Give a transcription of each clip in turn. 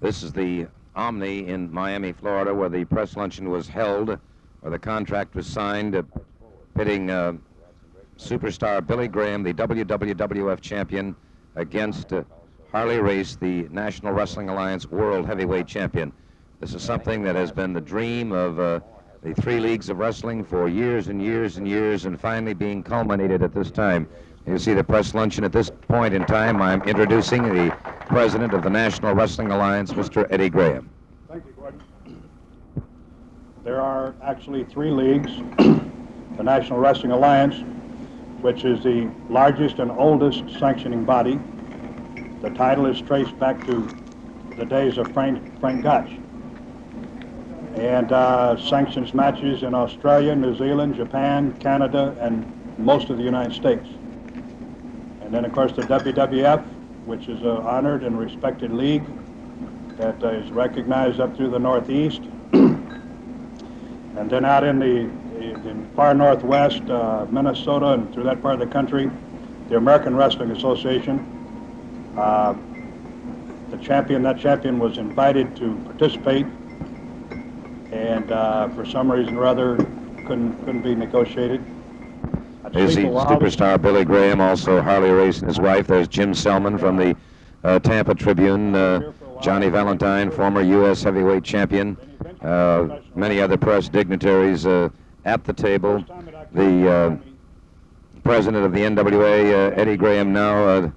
This is the Omni in Miami, Florida, where the press luncheon was held, where the contract was signed, pitting superstar Billy Graham, the WWF champion, against Harley Race, the National Wrestling Alliance World Heavyweight Champion. This is something that has been the dream of the three leagues of wrestling for years and years and years, and finally being culminated at this time. You see the press luncheon at this point in time. I'm introducing the president of the National Wrestling Alliance, Mr. Eddie Graham. Thank you, Gordon. There are actually three leagues. The National Wrestling Alliance, which is the largest and oldest sanctioning body. The title is traced back to the days of Frank Gotch, and sanctions matches in Australia, New Zealand, Japan, Canada, and most of the United States. And then, of course, the WWF, which is an honored and respected league that is recognized up through the Northeast. And then out in the far Northwest, Minnesota, and through that part of the country, the American Wrestling Association. That champion was invited to participate, and for some reason or other couldn't be negotiated. There's the superstar Billy Graham, also Harley Race and his wife. There's Jim Selman from the Tampa Tribune, Johnny Valentine, former U.S. heavyweight champion, many other press dignitaries at the table. The president of the NWA, Eddie Graham, now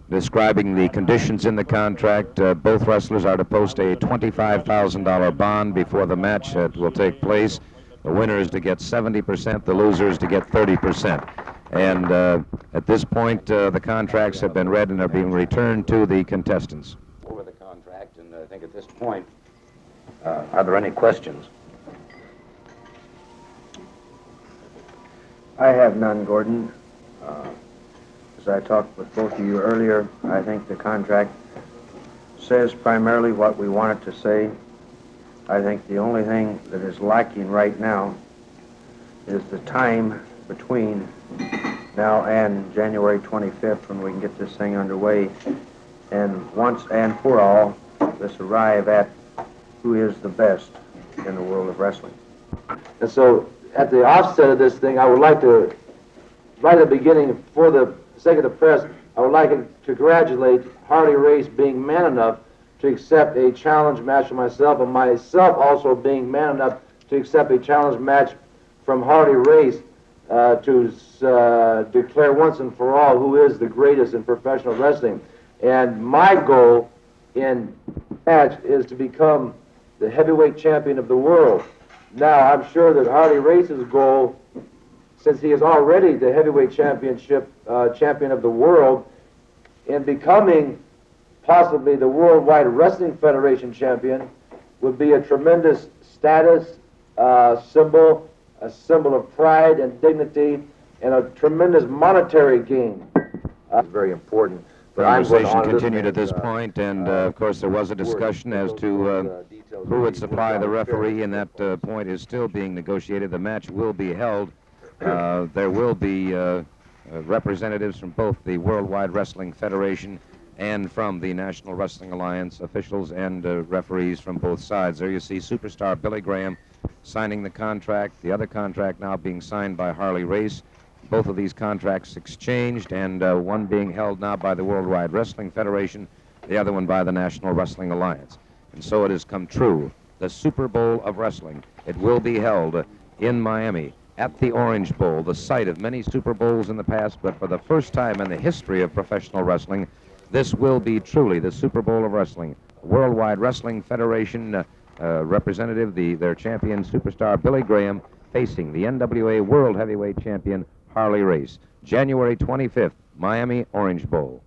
describing the conditions in the contract. Both wrestlers are to post a $25,000 bond before the match will take place. The winner is to get 70%, the loser is to get 30%. And at this point, the contracts have been read and are being returned to the contestants. Over the contract, and I think at this point, are there any questions? I have none, Gordon. As I talked with both of you earlier, I think the contract says primarily what we want it to say. I think the only thing that is lacking right now is the time between now and January 25th when we can get this thing underway, and once and for all, let's arrive at who is the best in the world of wrestling. And so, at the offset of this thing, I would like to, right at the beginning, for the sake of the press, I would like to congratulate Harley Race being man enough to accept a challenge match from myself, and myself also being man enough to accept a challenge match from Harley Race to declare once and for all who is the greatest in professional wrestling. And my goal in match is to become the heavyweight champion of the world. Now, I'm sure that Harley Race's goal, since he is already the heavyweight champion of the world, in becoming possibly the Worldwide Wrestling Federation champion, would be a tremendous status symbol, a symbol of pride and dignity, and a tremendous monetary gain. It's very important. The conversation continued at this point, and of course there was a discussion as to who would supply the referee, and that point is still being negotiated. The match will be held. There will be representatives from both the Worldwide Wrestling Federation and from the National Wrestling Alliance, officials and referees from both sides. There you see superstar Billy Graham signing the contract, the other contract now being signed by Harley Race. Both of these contracts exchanged, and one being held now by the Worldwide Wrestling Federation, the other one by the National Wrestling Alliance. And so it has come true. The Super Bowl of wrestling. It will be held in Miami at the Orange Bowl, the site of many Super Bowls in the past, but for the first time in the history of professional wrestling, this will be truly the Super Bowl of wrestling. Worldwide Wrestling Federation representative, their champion, superstar Billy Graham, facing the NWA World Heavyweight Champion, Harley Race. January 25th, Miami Orange Bowl.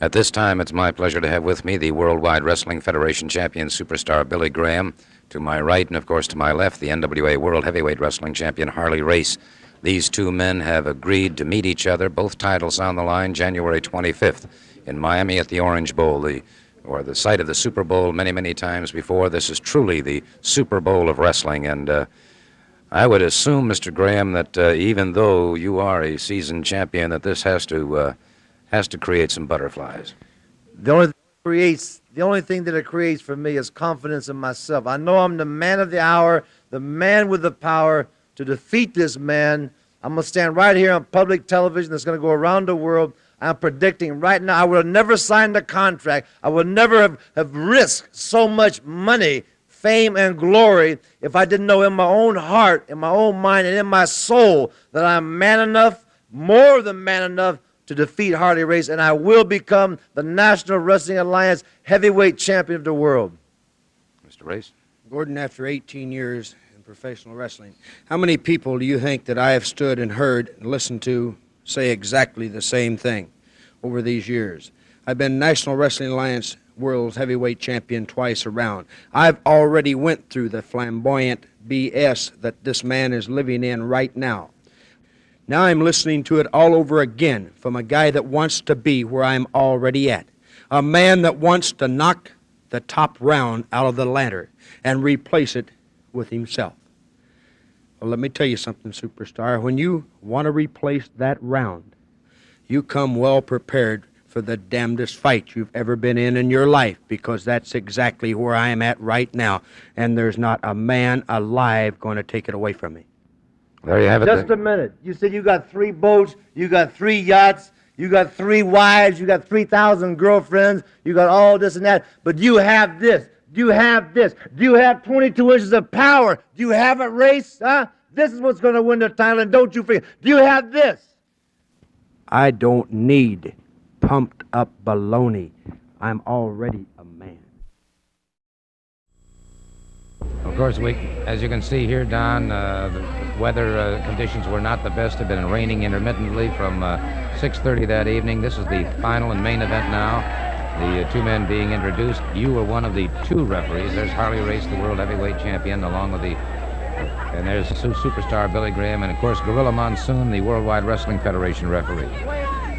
At this time, it's my pleasure to have with me the Worldwide Wrestling Federation champion, superstar Billy Graham. To my right, and of course to my left, the NWA World Heavyweight Wrestling Champion, Harley Race. These two men have agreed to meet each other, both titles on the line, January 25th in Miami at the Orange Bowl, the site of the Super Bowl many, many times before. This is truly the Super Bowl of wrestling, and I would assume, Mr. Graham, that even though you are a seasoned champion, that this has to has to create some butterflies. The only thing that it creates for me is confidence in myself. I know I'm the man of the hour, the man with the power to defeat this man. I'm going to stand right here on public television that's going to go around the world. I'm predicting right now I would have never signed a contract. I would never have risked so much money, fame, and glory if I didn't know in my own heart, in my own mind, and in my soul that I'm man enough, more than man enough, to defeat Harley Race, and I will become the National Wrestling Alliance heavyweight champion of the world. Mr. Race? Gordon, after 18 years in professional wrestling, how many people do you think that I have stood and heard and listened to say exactly the same thing over these years? I've been National Wrestling Alliance World's Heavyweight Champion twice around. I've already went through the flamboyant BS that this man is living in right now. Now I'm listening to it all over again from a guy that wants to be where I'm already at. A man that wants to knock the top round out of the ladder and replace it with himself. Well, let me tell you something, Superstar. When you want to replace that round, you come well prepared for the damnedest fight you've ever been in your life, because that's exactly where I am at right now, and there's not a man alive going to take it away from me. There you have it. Just a minute. You said you got 3 boats, you got 3 yachts, you got 3 wives, you got 3,000 girlfriends, you got all this and that, but you have this. Do you have this? Do you have 22 inches of power? Do you have it, Race? Huh? This is what's going to win the title, and don't you forget. Do you have this? I don't need pumped up baloney. I'm already a man. Of course, as you can see here, Don, the weather conditions were not the best. It had been raining intermittently from 6:30 that evening. This is the final and main event now. The 2 men being introduced. You were one of the 2 referees. There's Harley Race, the world heavyweight champion, along with and there's Superstar Billy Graham, and of course Gorilla Monsoon, the Worldwide Wrestling Federation referee.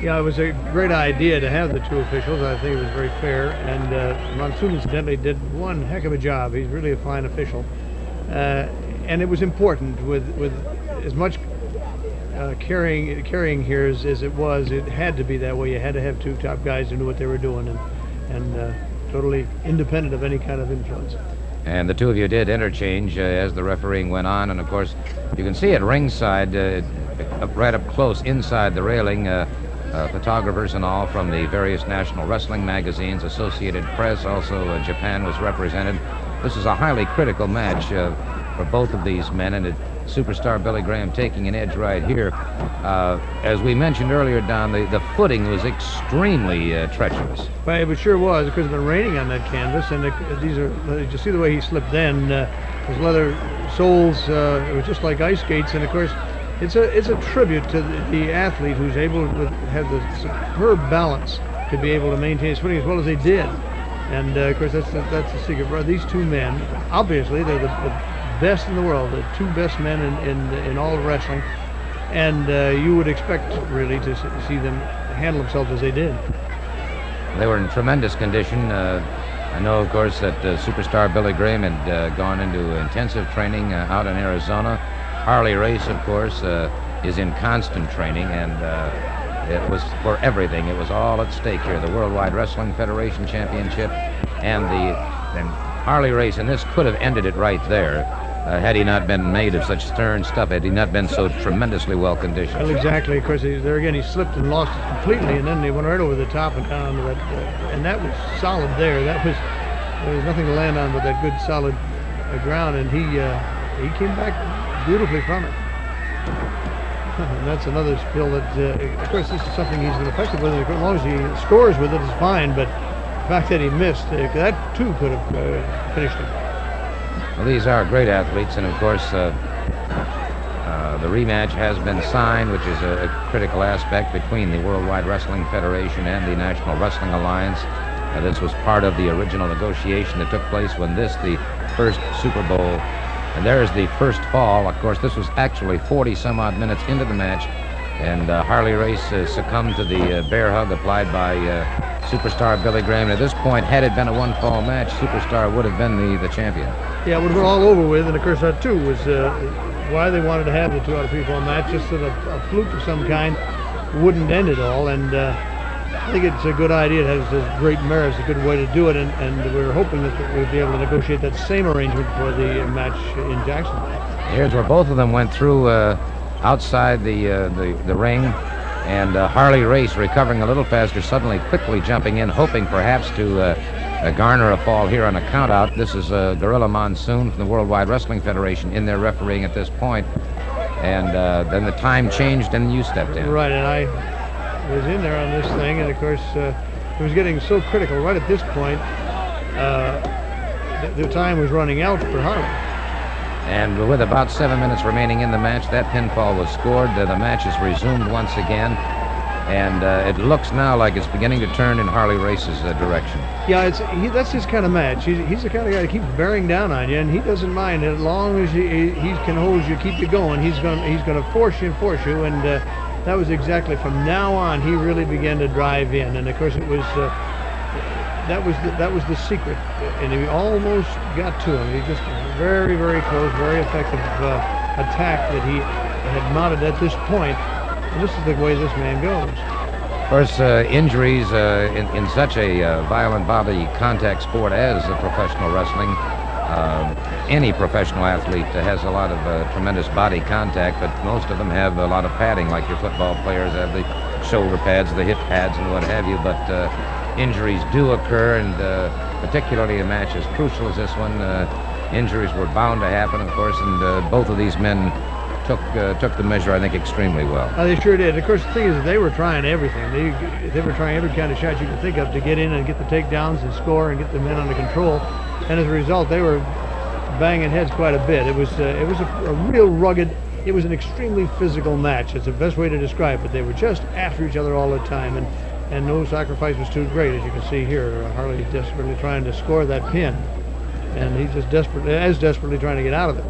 Yeah, it was a great idea to have the 2 officials. I think it was very fair, and Monsoon incidentally did one heck of a job. He's really a fine official, and it was important with as much carrying here as it was. It had to be that way. You had to have 2 top guys who knew what they were doing and totally independent of any kind of influence. And the 2 of you did interchange as the refereeing went on, and of course you can see at ringside, right up close inside the railing, photographers and all from the various national wrestling magazines, Associated Press, also Japan was represented. This is a highly critical match for both of these men, and Superstar Billy Graham taking an edge right here. As we mentioned earlier, Don, the footing was extremely treacherous. Well, it sure was, because it's been raining on that canvas, and did you see the way he slipped then? His leather soles, it was just like ice skates, and of course, it's a tribute to the athlete who's able to have the superb balance to be able to maintain his footing as well as they did. And of course, that's the secret. These 2 men, obviously, they're the best in the world, the 2 best men in all of wrestling, and you would expect really to see them handle themselves as they did. They were in tremendous condition. I know, of course, that Superstar Billy Graham had gone into intensive training out in Arizona. Harley Race, of course, is in constant training, and it was for everything. It was all at stake here. The Worldwide Wrestling Federation Championship and Harley Race, and this could have ended it right there. Had he not been made of such stern stuff, had he not been so tremendously well-conditioned. Well, exactly. Of course, there again, he slipped and lost it completely, and then he went right over the top and down onto that, and that was solid there. There was nothing to land on but that good, solid ground, and he came back beautifully from it. And that's another skill that, of course, this is something he's been effective with. As long as he scores with it, it's fine, but the fact that he missed, that too could have finished him. Well, these are great athletes, and of course, the rematch has been signed, which is a critical aspect between the Worldwide Wrestling Federation and the National Wrestling Alliance. This was part of the original negotiation that took place when the first Super Bowl, and there's the first fall. Of course, this was actually 40-some-odd minutes into the match, and Harley Race succumbed to the bear hug applied by Superstar Billy Graham. And at this point, had it been a 1-fall match, Superstar would have been the champion. Yeah, it would have been all over with, and of course that too was why they wanted to have the 2 out of 3-fall match, just so that a fluke of some kind wouldn't end it all. And I think it's a good idea. It has great merit. It's a good way to do it, and we're hoping that we'll be able to negotiate that same arrangement for the match in Jacksonville. Here's where both of them went through outside the ring, and Harley Race recovering a little faster, suddenly quickly jumping in, hoping perhaps to garner a fall here on a countout. This is Gorilla Monsoon from the Worldwide Wrestling Federation in there refereeing at this point. And then the time changed and you stepped in. Right, and I was in there on this thing, and of course it was getting so critical right at this point. The time was running out for Harley. And with about 7 minutes remaining in the match, that pinfall was scored. The match is resumed once again. And it looks now like it's beginning to turn in Harley Race's direction. Yeah, that's his kind of match. He's the kind of guy that keeps bearing down on you, and he doesn't mind as long as he can hold you, keep you going. He's going to force you, and that was exactly from now on. He really began to drive in, and of course it was that was the secret, and he almost got to him. He just very, very close, very effective attack that he had mounted at this point. And this is the way this man goes. Of course, injuries in such a violent body contact sport as professional wrestling, any professional athlete has a lot of tremendous body contact, but most of them have a lot of padding, like your football players have the shoulder pads, the hip pads, and what have you. But injuries do occur, and particularly a match as crucial as this one, injuries were bound to happen, of course, and both of these men took the measure, I think, extremely well. They sure did. Of course, the thing is that they were trying everything. They were trying every kind of shot you could think of to get in and get the takedowns and score and get the men under control. And as a result, they were banging heads quite a bit. It was a real rugged. It was an extremely physical match. It's the best way to describe it. They were just after each other all the time, and no sacrifice was too great, as you can see here. Harley desperately trying to score that pin, and he's just desperately trying to get out of it.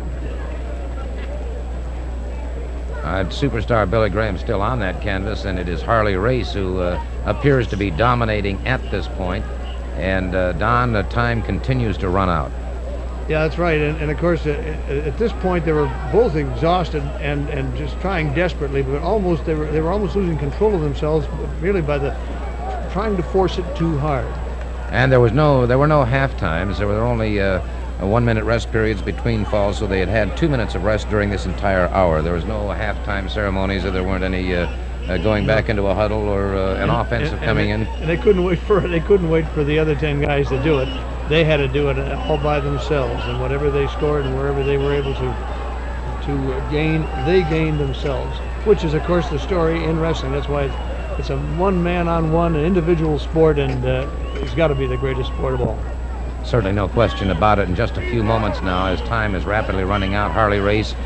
Superstar Billy Graham still on that canvas, and it is Harley Race who appears to be dominating at this point. And Don, the time continues to run out. Yeah, that's right. And of course, at this point, they were both exhausted and just trying desperately, but they were almost losing control of themselves, really by trying to force it too hard. And there were no half times. There were only 1 minute rest periods between falls, so they had 2 minutes of rest during this entire hour. There was no halftime ceremonies, or there weren't any going back into a huddle or an offensive coming in. And they couldn't wait for the other 10 guys to do it. They had to do it all by themselves, and whatever they scored and wherever they were able to gain, they gained themselves, which is of course the story in wrestling. That's why it's a one man on one, an individual sport, and it's got to be the greatest sport of all. Certainly no question about it. In just a few moments now, as time is rapidly running out, Harley Race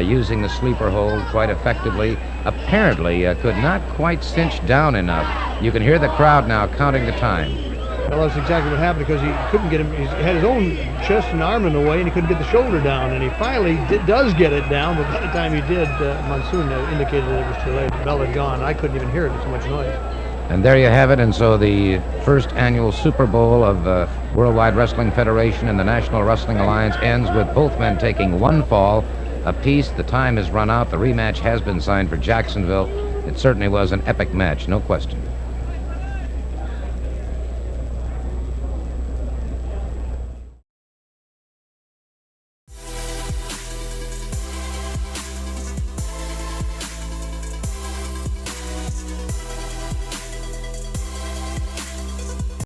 using the sleeper hold quite effectively, apparently could not quite cinch down enough. You can hear the crowd now counting the time. Well, that's exactly what happened, because he couldn't get him. He had his own chest and arm in the way, and he couldn't get the shoulder down. And he finally does get it down, but by the time he did, Monsoon indicated that it was too late. The bell had gone. I couldn't even hear it. It was so much noise. And there you have it. And so the first annual Super Bowl of Worldwide Wrestling Federation and the National Wrestling Alliance ends with both men taking one fall apiece. The time has run out. The rematch has been signed for Jacksonville. It certainly was an epic match, no question.